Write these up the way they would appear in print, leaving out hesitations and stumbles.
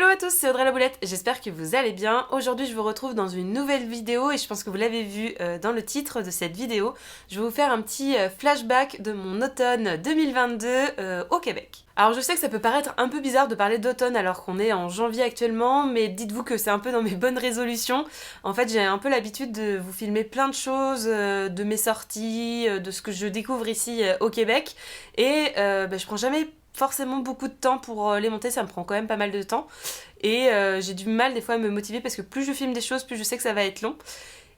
Hello à tous, c'est Audrey la Boulette, j'espère que vous allez bien. Aujourd'hui je vous retrouve dans une nouvelle vidéo et je pense que vous l'avez vu dans le titre de cette vidéo. Je vais vous faire un petit flashback de mon automne 2022 au Québec. Alors je sais que ça peut paraître un peu bizarre de parler d'automne alors qu'on est en janvier actuellement, mais dites-vous que c'est un peu dans mes bonnes résolutions. En fait j'ai un peu l'habitude de vous filmer plein de choses, de mes sorties, de ce que je découvre ici au Québec, et je prends jamais forcément beaucoup de temps pour les monter, ça me prend quand même pas mal de temps et j'ai du mal des fois à me motiver parce que plus je filme des choses, plus je sais que ça va être long.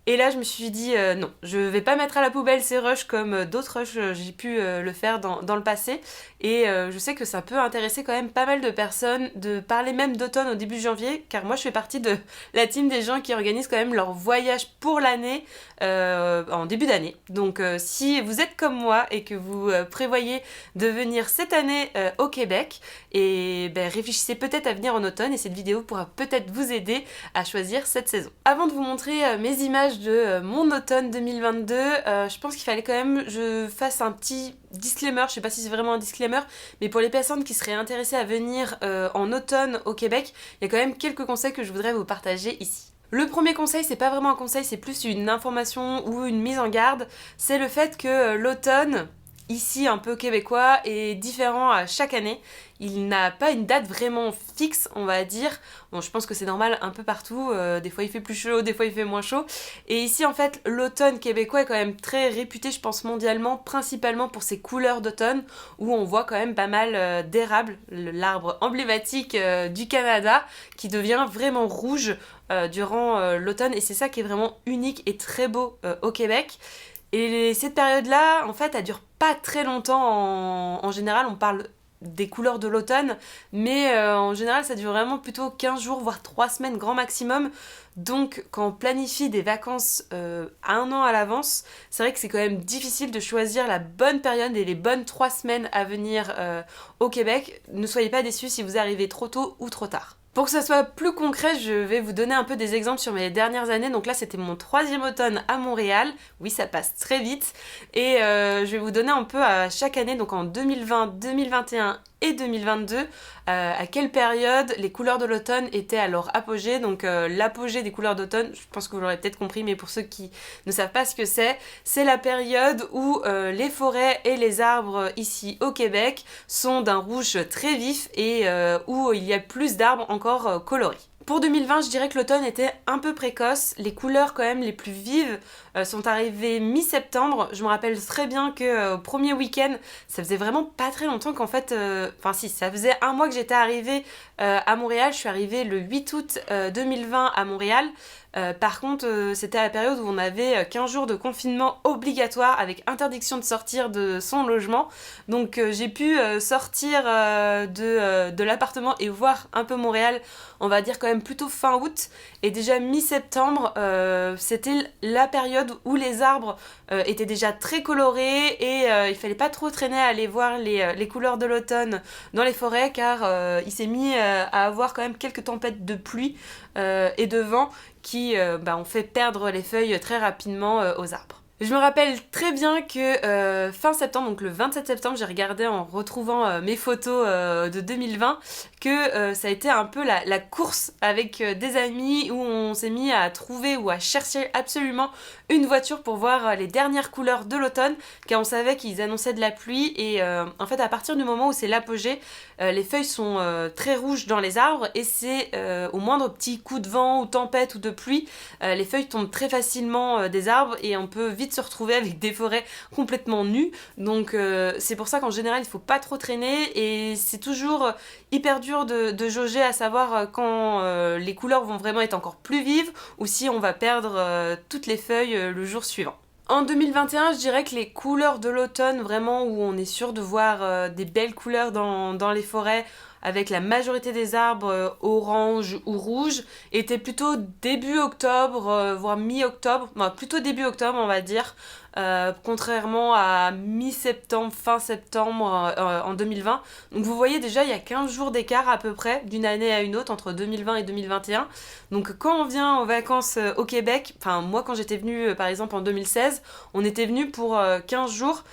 Et là je me suis dit non, je vais pas mettre à la poubelle ces rushs comme d'autres rushs j'ai pu le faire dans le passé, et je sais que ça peut intéresser quand même pas mal de personnes de parler même d'automne au début janvier, car moi je fais partie de la team des gens qui organisent quand même leur voyage pour l'année en début d'année. Donc si vous êtes comme moi et que vous prévoyez de venir cette année au Québec, et réfléchissez peut-être à venir en automne, et cette vidéo pourra peut-être vous aider à choisir cette saison. Avant de vous montrer mes images de mon automne 2022, je pense qu'il fallait quand même que je fasse un petit disclaimer, je sais pas si c'est vraiment un disclaimer, mais pour les personnes qui seraient intéressées à venir en automne au Québec, il y a quand même quelques conseils que je voudrais vous partager ici. Le premier conseil, c'est pas vraiment un conseil, c'est plus une information ou une mise en garde, c'est le fait que l'automne, ici un peu québécois, est différent à chaque année. Il n'a pas une date vraiment fixe, on va dire. Bon, je pense que c'est normal un peu partout, des fois il fait plus chaud, des fois il fait moins chaud. Et ici en fait, l'automne québécois est quand même très réputé, je pense mondialement, principalement pour ses couleurs d'automne, où on voit quand même pas mal d'érable, l'arbre emblématique du Canada, qui devient vraiment rouge durant l'automne, et c'est ça qui est vraiment unique et très beau au Québec. Et cette période-là, en fait, elle dure pas très longtemps. En général, on parle des couleurs de l'automne, mais en général, ça dure vraiment plutôt 15 jours, voire 3 semaines grand maximum. Donc, quand on planifie des vacances à un an à l'avance, c'est vrai que c'est quand même difficile de choisir la bonne période et les bonnes 3 semaines à venir au Québec. Ne soyez pas déçus si vous arrivez trop tôt ou trop tard. Pour que ça soit plus concret, je vais vous donner un peu des exemples sur mes dernières années. Donc là, c'était mon 3e automne à Montréal. Oui, ça passe très vite. Et je vais vous donner un peu à chaque année, donc en 2020, 2021 et 2022, à quelle période les couleurs de l'automne étaient à leur apogée. Donc l'apogée des couleurs d'automne, je pense que vous l'aurez peut-être compris, mais pour ceux qui ne savent pas ce que c'est la période où les forêts et les arbres ici au Québec sont d'un rouge très vif, et où il y a plus d'arbres encore colorés. Pour 2020, je dirais que l'automne était un peu précoce. Les couleurs quand même les plus vives sont arrivées mi-septembre. Je me rappelle très bien que au premier week-end, ça faisait vraiment pas très longtemps qu'en fait... ça faisait un mois que j'étais arrivée à Montréal. Je suis arrivée le 8 août 2020 à Montréal. Par contre, c'était à la période où on avait 15 jours de confinement obligatoire avec interdiction de sortir de son logement. Donc j'ai pu sortir de l'appartement et voir un peu Montréal, on va dire quand même plutôt fin août. Et déjà mi-septembre, c'était la période où les arbres étaient déjà très colorés, et il fallait pas trop traîner à aller voir les couleurs de l'automne dans les forêts, car il s'est mis à avoir quand même quelques tempêtes de pluie et de vent qui ont fait perdre les feuilles très rapidement aux arbres. Je me rappelle très bien que fin septembre, donc le 27 septembre, j'ai regardé en retrouvant mes photos de 2020, que ça a été un peu la course avec des amis, où on s'est mis à trouver ou à chercher absolument une voiture pour voir les dernières couleurs de l'automne, car on savait qu'ils annonçaient de la pluie, et en fait à partir du moment où c'est l'apogée, les feuilles sont très rouges dans les arbres, et c'est au moindre petit coup de vent ou tempête ou de pluie, les feuilles tombent très facilement des arbres, et on peut vite se retrouver avec des forêts complètement nues. Donc c'est pour ça qu'en général il faut pas trop traîner, et c'est toujours hyper dur de jauger à savoir quand les couleurs vont vraiment être encore plus vives, ou si on va perdre toutes les feuilles le jour suivant. En 2021, je dirais que les couleurs de l'automne, vraiment où on est sûr de voir des belles couleurs dans les forêts, avec la majorité des arbres orange ou rouge, étaient plutôt début octobre, voire mi-octobre, plutôt début octobre on va dire, contrairement à mi-septembre, fin septembre en 2020. Donc vous voyez déjà il y a 15 jours d'écart à peu près d'une année à une autre entre 2020 et 2021. Donc quand on vient en vacances au Québec, enfin moi quand j'étais venue par exemple en 2016, on était venu pour 15 jours.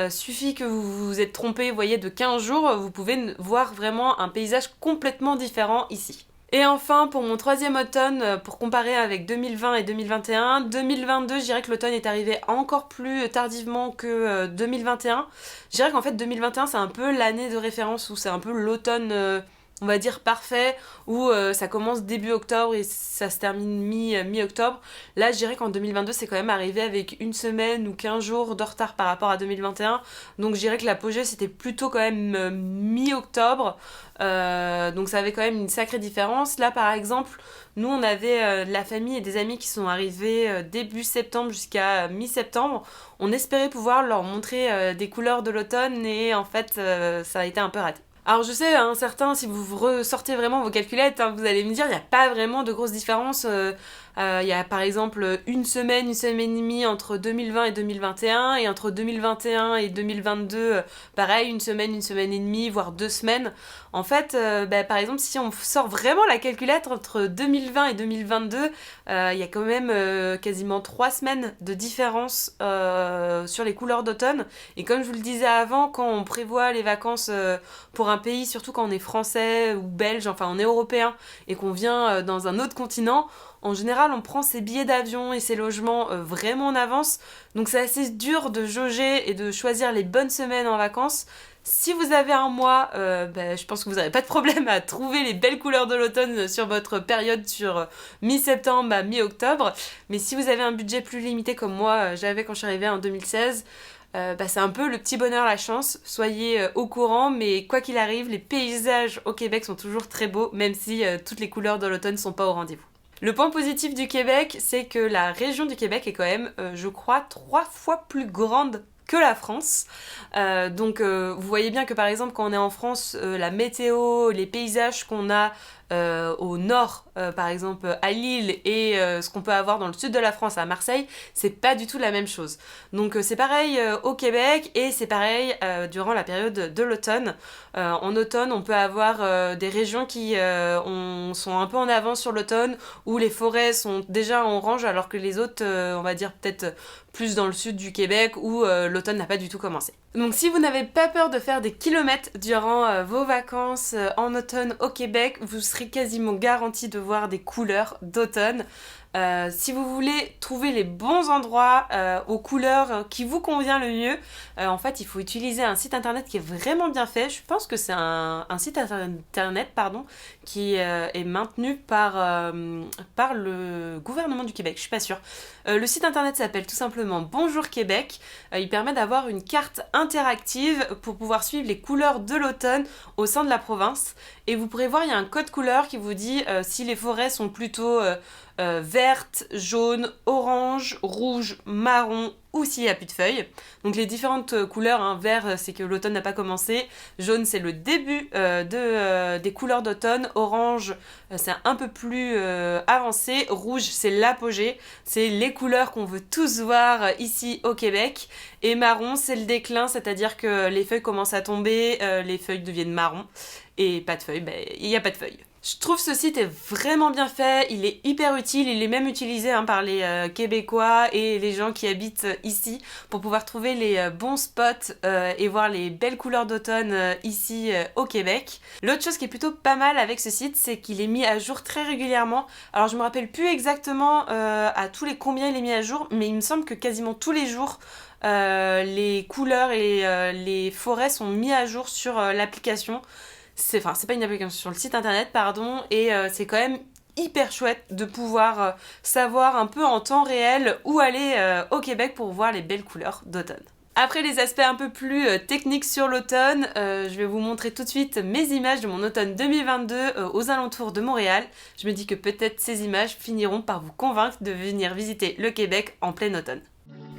Suffit que vous vous êtes trompé, vous voyez, de 15 jours, vous pouvez voir vraiment un paysage complètement différent ici. Et enfin, pour mon troisième automne, pour comparer avec 2020 et 2021, 2022, je dirais que l'automne est arrivé encore plus tardivement que 2021. Je dirais qu'en fait, 2021, c'est un peu l'année de référence où c'est un peu l'automne, on va dire, parfait, où ça commence début octobre et ça se termine mi-octobre. Là, je dirais qu'en 2022, c'est quand même arrivé avec une semaine ou 15 jours de retard par rapport à 2021. Donc, je dirais que l'apogée, c'était plutôt quand même mi-octobre. Donc ça avait quand même une sacrée différence. Là par exemple, nous on avait de la famille et des amis qui sont arrivés début septembre jusqu'à mi-septembre. On espérait pouvoir leur montrer des couleurs de l'automne et en fait ça a été un peu raté. Alors je sais, hein, certains, si vous ressortez vraiment vos calculettes, hein, vous allez me dire, il n'y a pas vraiment de grosses différences. Il y a par exemple une semaine et demie entre 2020 et 2021, et entre 2021 et 2022, pareil, une semaine et demie, voire 2 semaines. En fait, par exemple, si on sort vraiment la calculette entre 2020 et 2022, il y a quand même quasiment 3 semaines de différence sur les couleurs d'automne. Et comme je vous le disais avant, quand on prévoit les vacances pour un pays, surtout quand on est français ou belge, enfin on est européen, et qu'on vient dans un autre continent, en général, on prend ses billets d'avion et ses logements vraiment en avance. Donc c'est assez dur de jauger et de choisir les bonnes semaines en vacances. Si vous avez un mois, je pense que vous n'aurez pas de problème à trouver les belles couleurs de l'automne sur votre période sur mi-septembre à mi-octobre. Mais si vous avez un budget plus limité comme moi, j'avais quand je suis arrivée en 2016... c'est un peu le petit bonheur, la chance. Soyez au courant, mais quoi qu'il arrive, les paysages au Québec sont toujours très beaux, même si toutes les couleurs de l'automne ne sont pas au rendez-vous. Le point positif du Québec, c'est que la région du Québec est quand même, je crois, 3 fois plus grande que la France. Donc vous voyez bien que par exemple quand on est en France, la météo, les paysages qu'on a au nord, par exemple à Lille, et ce qu'on peut avoir dans le sud de la France, à Marseille, c'est pas du tout la même chose. Donc c'est pareil au Québec, et c'est pareil durant la période de l'automne. En automne, on peut avoir des régions qui sont un peu en avance sur l'automne, où les forêts sont déjà en orange, alors que les autres, on va dire peut-être plus dans le sud du Québec, où l'automne n'a pas du tout commencé. Donc si vous n'avez pas peur de faire des kilomètres durant vos vacances en automne au Québec, vous serez quasiment garanti de voir des couleurs d'automne. Si vous voulez trouver les bons endroits aux couleurs qui vous convient le mieux, en fait il faut utiliser un site internet qui est vraiment bien fait. Je pense que c'est un site internet qui est maintenu par le gouvernement du Québec, je suis pas sûre. Le site internet s'appelle tout simplement Bonjour Québec. Il permet d'avoir une carte interactive pour pouvoir suivre les couleurs de l'automne au sein de la province. Et vous pourrez voir, il y a un code couleur qui vous dit si les forêts sont plutôt verte, jaune, orange, rouge, marron ou s'il n'y a plus de feuilles. Donc les différentes couleurs, hein, vert c'est que l'automne n'a pas commencé, jaune c'est le début des couleurs d'automne, orange c'est un peu plus avancé, rouge c'est l'apogée, c'est les couleurs qu'on veut tous voir ici au Québec, et marron c'est le déclin, c'est-à-dire que les feuilles commencent à tomber, les feuilles deviennent marron, et pas de feuilles, il n'y a pas de feuilles. Je trouve ce site est vraiment bien fait, il est hyper utile, il est même utilisé par les Québécois et les gens qui habitent ici pour pouvoir trouver les bons spots et voir les belles couleurs d'automne ici au Québec. L'autre chose qui est plutôt pas mal avec ce site, c'est qu'il est mis à jour très régulièrement. Alors je me rappelle plus exactement à tous les combien il est mis à jour, mais il me semble que quasiment tous les jours les couleurs et les forêts sont mis à jour sur l'application. C'est pas une application, sur le site internet, et c'est quand même hyper chouette de pouvoir savoir un peu en temps réel où aller au Québec pour voir les belles couleurs d'automne. Après les aspects un peu plus techniques sur l'automne, je vais vous montrer tout de suite mes images de mon automne 2022 aux alentours de Montréal. Je me dis que peut-être ces images finiront par vous convaincre de venir visiter le Québec en plein automne.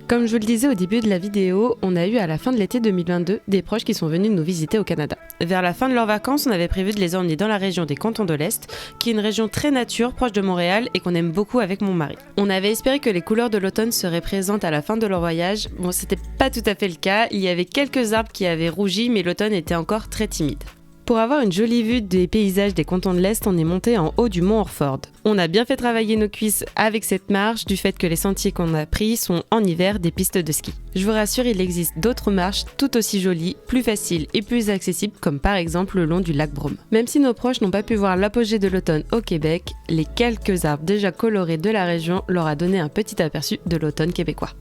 Comme je vous le disais au début de la vidéo, on a eu à la fin de l'été 2022 des proches qui sont venus nous visiter au Canada. Vers la fin de leurs vacances, on avait prévu de les emmener dans la région des Cantons de l'Est, qui est une région très nature, proche de Montréal et qu'on aime beaucoup avec mon mari. On avait espéré que les couleurs de l'automne seraient présentes à la fin de leur voyage. Bon, c'était pas tout à fait le cas, il y avait quelques arbres qui avaient rougi, mais l'automne était encore très timide. Pour avoir une jolie vue des paysages des cantons de l'Est, on est monté en haut du mont Orford. On a bien fait travailler nos cuisses avec cette marche du fait que les sentiers qu'on a pris sont en hiver des pistes de ski. Je vous rassure, il existe d'autres marches tout aussi jolies, plus faciles et plus accessibles comme par exemple le long du lac Brome. Même si nos proches n'ont pas pu voir l'apogée de l'automne au Québec, les quelques arbres déjà colorés de la région leur a donné un petit aperçu de l'automne québécois.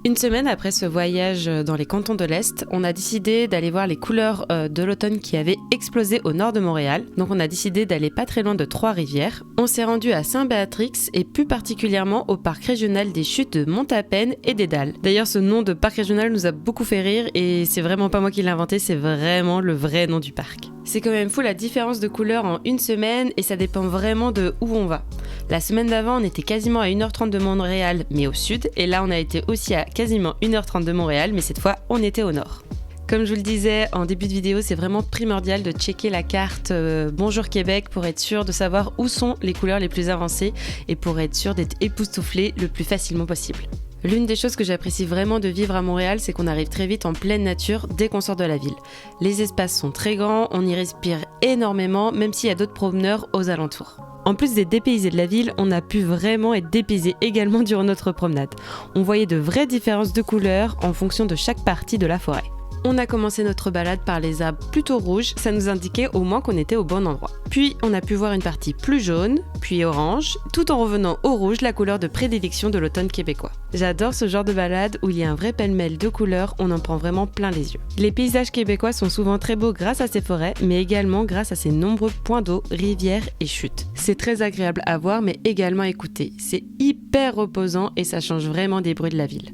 Une semaine après ce voyage dans les cantons de l'Est, on a décidé d'aller voir les couleurs de l'automne qui avaient explosé au nord de Montréal. Donc on a décidé d'aller pas très loin de Trois-Rivières. On s'est rendu à Saint-Béatrix et plus particulièrement au parc régional des chutes de Mont-à-Peine et des Dalles. D'ailleurs ce nom de parc régional nous a beaucoup fait rire et c'est vraiment pas moi qui l'ai inventé, c'est vraiment le vrai nom du parc. C'est quand même fou la différence de couleurs en une semaine et ça dépend vraiment de où on va. La semaine d'avant, on était quasiment à 1h30 de Montréal, mais au sud, et là on a été aussi à quasiment 1h30 de Montréal, mais cette fois on était au nord. Comme je vous le disais en début de vidéo, c'est vraiment primordial de checker la carte Bonjour Québec pour être sûr de savoir où sont les couleurs les plus avancées et pour être sûr d'être époustouflé le plus facilement possible. L'une des choses que j'apprécie vraiment de vivre à Montréal, c'est qu'on arrive très vite en pleine nature dès qu'on sort de la ville. Les espaces sont très grands, on y respire énormément, même s'il y a d'autres promeneurs aux alentours. En plus d'être dépaysé de la ville, on a pu vraiment être dépaysé également durant notre promenade. On voyait de vraies différences de couleurs en fonction de chaque partie de la forêt. On a commencé notre balade par les arbres plutôt rouges, ça nous indiquait au moins qu'on était au bon endroit. Puis on a pu voir une partie plus jaune, puis orange, tout en revenant au rouge, la couleur de prédilection de l'automne québécois. J'adore ce genre de balade où il y a un vrai pêle-mêle de couleurs, on en prend vraiment plein les yeux. Les paysages québécois sont souvent très beaux grâce à ces forêts, mais également grâce à ces nombreux points d'eau, rivières et chutes. C'est très agréable à voir, mais également à écouter. C'est hyper reposant et ça change vraiment des bruits de la ville.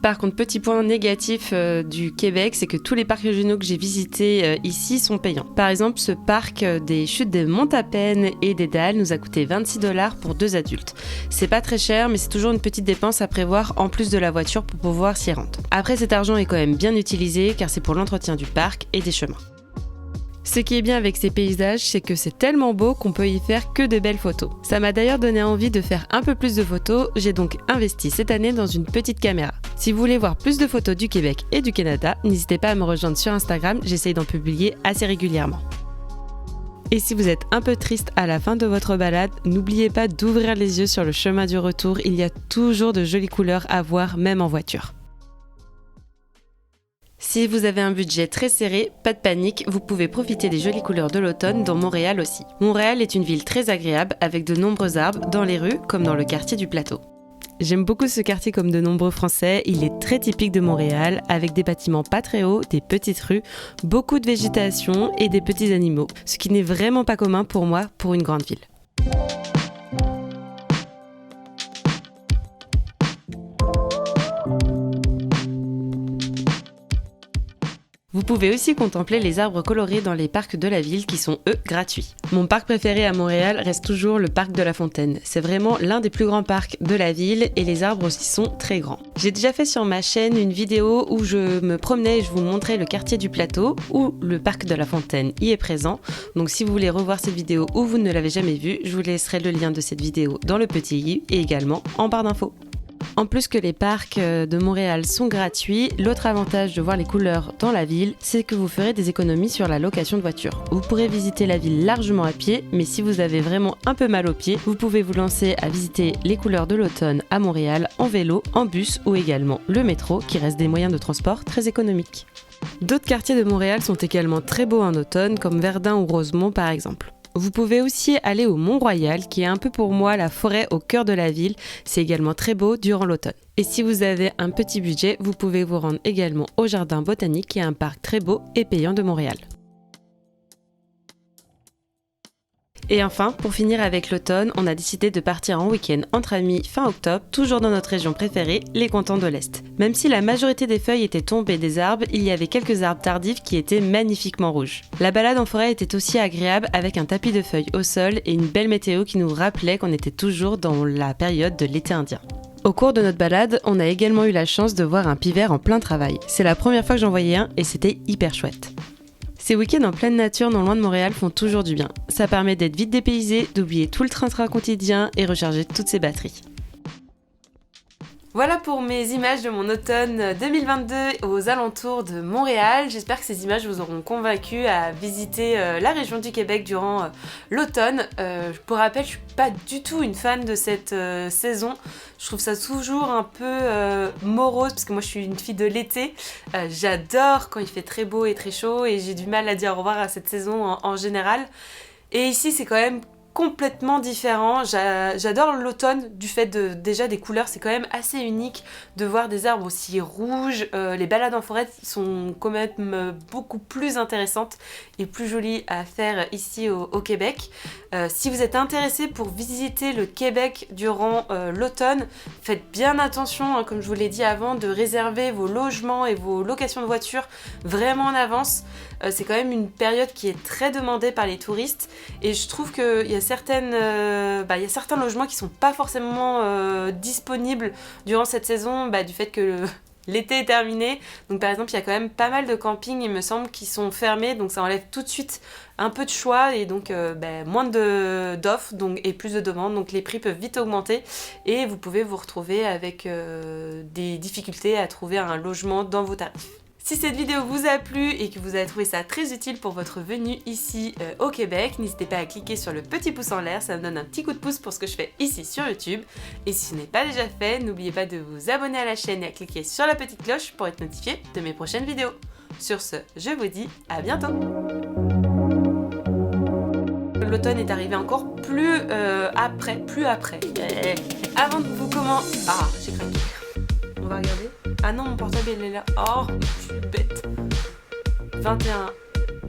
Par contre, petit point négatif du Québec, c'est que tous les parcs régionaux que j'ai visités ici sont payants. Par exemple, ce parc des chutes de Mont-à-Peine et des Dalles nous a coûté 26$ pour 2 adultes. C'est pas très cher, mais c'est toujours une petite dépense à prévoir en plus de la voiture pour pouvoir s'y rendre. Après, cet argent est quand même bien utilisé car c'est pour l'entretien du parc et des chemins. Ce qui est bien avec ces paysages, c'est que c'est tellement beau qu'on peut y faire que de belles photos. Ça m'a d'ailleurs donné envie de faire un peu plus de photos, j'ai donc investi cette année dans une petite caméra. Si vous voulez voir plus de photos du Québec et du Canada, n'hésitez pas à me rejoindre sur Instagram, j'essaye d'en publier assez régulièrement. Et si vous êtes un peu triste à la fin de votre balade, n'oubliez pas d'ouvrir les yeux sur le chemin du retour, il y a toujours de jolies couleurs à voir même en voiture. Si vous avez un budget très serré, pas de panique, vous pouvez profiter des jolies couleurs de l'automne dans Montréal aussi. Montréal est une ville très agréable avec de nombreux arbres dans les rues comme dans le quartier du Plateau. J'aime beaucoup ce quartier comme de nombreux Français, il est très typique de Montréal avec des bâtiments pas très hauts, des petites rues, beaucoup de végétation et des petits animaux, ce qui n'est vraiment pas commun pour moi pour une grande ville. Vous pouvez aussi contempler les arbres colorés dans les parcs de la ville qui sont eux gratuits. Mon parc préféré à Montréal reste toujours le parc de la Fontaine. C'est vraiment l'un des plus grands parcs de la ville et les arbres aussi sont très grands. J'ai déjà fait sur ma chaîne une vidéo où je me promenais et je vous montrais le quartier du Plateau où le parc de la Fontaine y est présent. Donc si vous voulez revoir cette vidéo ou vous ne l'avez jamais vue, je vous laisserai le lien de cette vidéo dans le petit i et également en barre d'infos. En plus que les parcs de Montréal sont gratuits, l'autre avantage de voir les couleurs dans la ville, c'est que vous ferez des économies sur la location de voiture. Vous pourrez visiter la ville largement à pied, mais si vous avez vraiment un peu mal aux pieds, vous pouvez vous lancer à visiter les couleurs de l'automne à Montréal en vélo, en bus ou également le métro, qui reste des moyens de transport très économiques. D'autres quartiers de Montréal sont également très beaux en automne, comme Verdun ou Rosemont par exemple. Vous pouvez aussi aller au Mont-Royal, qui est un peu pour moi la forêt au cœur de la ville. C'est également très beau durant l'automne. Et si vous avez un petit budget, vous pouvez vous rendre également au Jardin botanique, qui est un parc très beau et payant de Montréal. Et enfin, pour finir avec l'automne, on a décidé de partir en week-end entre amis fin octobre, toujours dans notre région préférée, les cantons de l'Est. Même si la majorité des feuilles étaient tombées des arbres, il y avait quelques arbres tardifs qui étaient magnifiquement rouges. La balade en forêt était aussi agréable avec un tapis de feuilles au sol et une belle météo qui nous rappelait qu'on était toujours dans la période de l'été indien. Au cours de notre balade, on a également eu la chance de voir un pivert en plein travail. C'est la première fois que j'en voyais un et c'était hyper chouette. Ces week-ends en pleine nature non loin de Montréal font toujours du bien. Ça permet d'être vite dépaysé, d'oublier tout le train-train quotidien et recharger toutes ses batteries. Voilà pour mes images de mon automne 2022 aux alentours de Montréal. J'espère que ces images vous auront convaincu à visiter la région du Québec durant l'automne. Pour rappel, je suis pas du tout une fan de cette saison. Je trouve ça toujours un peu morose parce que moi je suis une fille de l'été. J'adore quand il fait très beau et très chaud et j'ai du mal à dire au revoir à cette saison en général. Et ici c'est quand même complètement différent. J'adore l'automne du fait déjà des couleurs, c'est quand même assez unique de voir des arbres aussi rouges. Les balades en forêt sont quand même beaucoup plus intéressantes et plus jolies à faire ici au Québec. Si vous êtes intéressé pour visiter le Québec durant l'automne, faites bien attention, hein, comme je vous l'ai dit avant, de réserver vos logements et vos locations de voitures vraiment en avance. C'est quand même une période qui est très demandée par les touristes et je trouve qu'il y a certains logements qui sont pas forcément disponibles durant cette saison du fait que l'été est terminé. Donc par exemple il y a quand même pas mal de campings il me semble qui sont fermés, donc ça enlève tout de suite un peu de choix et donc moins d'offres et plus de demandes, donc les prix peuvent vite augmenter et vous pouvez vous retrouver avec des difficultés à trouver un logement dans vos tarifs. Si cette vidéo vous a plu et que vous avez trouvé ça très utile pour votre venue ici au Québec, n'hésitez pas à cliquer sur le petit pouce en l'air, ça me donne un petit coup de pouce pour ce que je fais ici sur YouTube. Et si ce n'est pas déjà fait, n'oubliez pas de vous abonner à la chaîne et à cliquer sur la petite cloche pour être notifié de mes prochaines vidéos. Sur ce, je vous dis à bientôt. L'automne est arrivé encore plus après. Avant de vous commencer... Ah, j'ai craqué. On va regarder. Ah non, mon portable il est là. Oh, je suis bête. 21,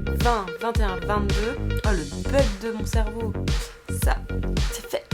20, 21, 22. Oh, le bug de mon cerveau. Ça, c'est fait.